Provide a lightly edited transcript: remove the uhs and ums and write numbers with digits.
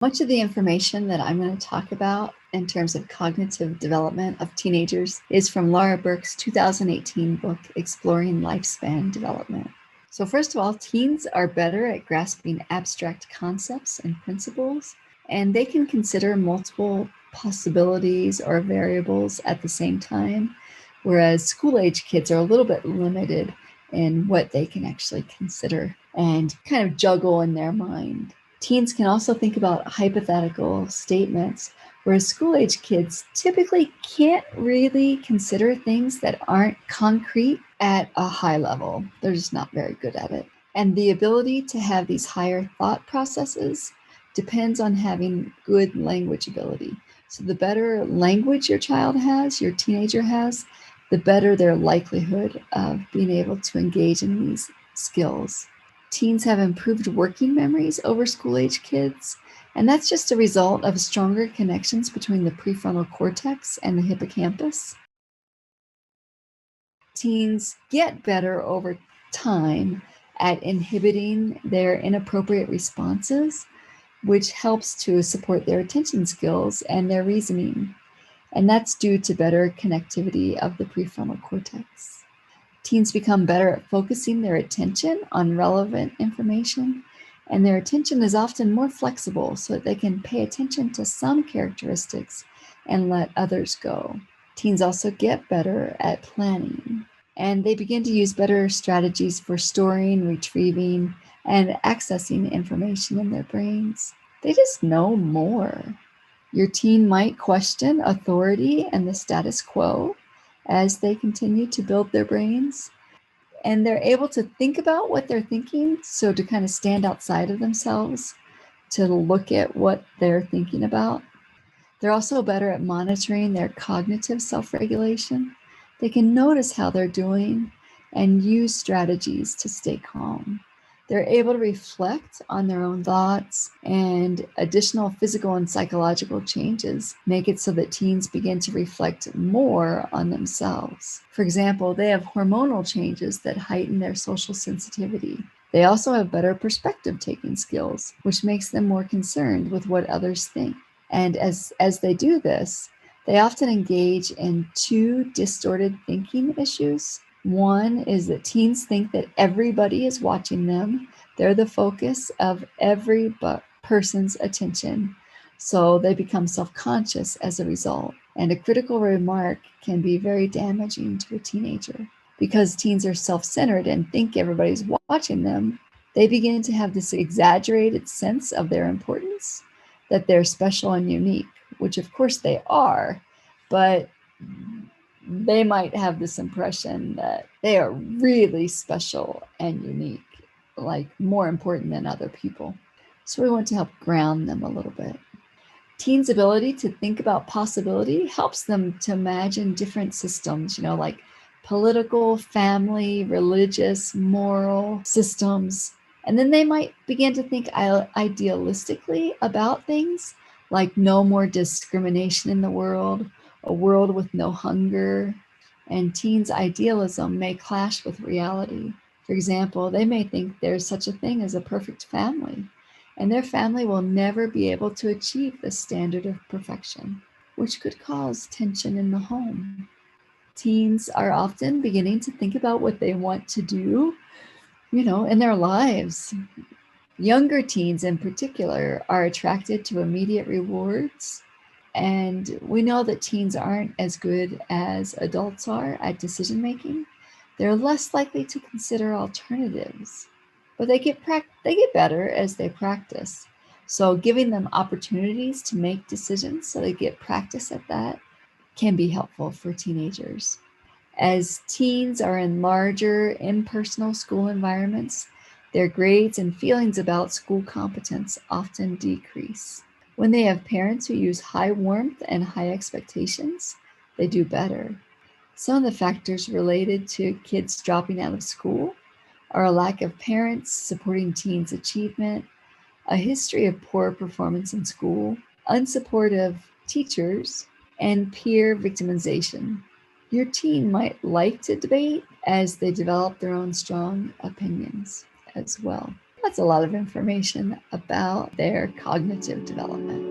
Much of the information that I'm going to talk about in terms of cognitive development of teenagers is from Laura Burke's 2018 book, Exploring Lifespan Development. So first of all, teens are better at grasping abstract concepts and principles, and they can consider multiple possibilities or variables at the same time, whereas school-age kids are a little bit limited in what they can actually consider and kind of juggle in their mind. Teens can also think about hypothetical statements, whereas school-age kids typically can't really consider things that aren't concrete at a high level. They're just not very good at it. And the ability to have these higher thought processes depends on having good language ability. So the better language your child has, your teenager has, the better their likelihood of being able to engage in these skills. Teens have improved working memories over school-age kids, and that's just a result of stronger connections between the prefrontal cortex and the hippocampus. Teens get better over time at inhibiting their inappropriate responses, which helps to support their attention skills and their reasoning. And that's due to better connectivity of the prefrontal cortex. Teens become better at focusing their attention on relevant information, and their attention is often more flexible so that they can pay attention to some characteristics and let others go. Teens also get better at planning, and they begin to use better strategies for storing, retrieving, and accessing information in their brains. They just know more. Your teen might question authority and the status quo as they continue to build their brains. And they're able to think about what they're thinking, so to kind of stand outside of themselves, to look at what they're thinking about. They're also better at monitoring their cognitive self-regulation. They can notice how they're doing and use strategies to stay calm. They're able to reflect on their own thoughts, and additional physical and psychological changes make it so that teens begin to reflect more on themselves. For example, they have hormonal changes that heighten their social sensitivity. They also have better perspective-taking skills, which makes them more concerned with what others think. And as they do this, they often engage in two distorted thinking issues. One is that teens think that everybody is watching them. They're the focus of every person's attention. So they become self-conscious as a result. And a critical remark can be very damaging to a teenager. Because teens are self-centered and think everybody's watching them, they begin to have this exaggerated sense of their importance, that they're special and unique, which of course they are, but they might have this impression that they are really special and unique, like more important than other people. So we want to help ground them a little bit. Teens' ability to think about possibility helps them to imagine different systems, like political, family, religious, moral systems. And then they might begin to think idealistically about things, like no more discrimination in the world, a world with no hunger. And teens' idealism may clash with reality. For example, they may think there's such a thing as a perfect family, and their family will never be able to achieve the standard of perfection, which could cause tension in the home. Teens are often beginning to think about what they want to do, in their lives. Younger teens in particular are attracted to immediate rewards, and we know that teens aren't as good as adults are at decision making. They're less likely to consider alternatives, but they get better as they practice. So giving them opportunities to make decisions so they get practice at that can be helpful for teenagers. As teens are in larger impersonal school environments, their grades and feelings about school competence often decrease. When they have parents who use high warmth and high expectations, they do better. Some of the factors related to kids dropping out of school are a lack of parents supporting teens' achievement, a history of poor performance in school, unsupportive teachers, and peer victimization. Your teen might like to debate as they develop their own strong opinions as well. That's a lot of information about their cognitive development.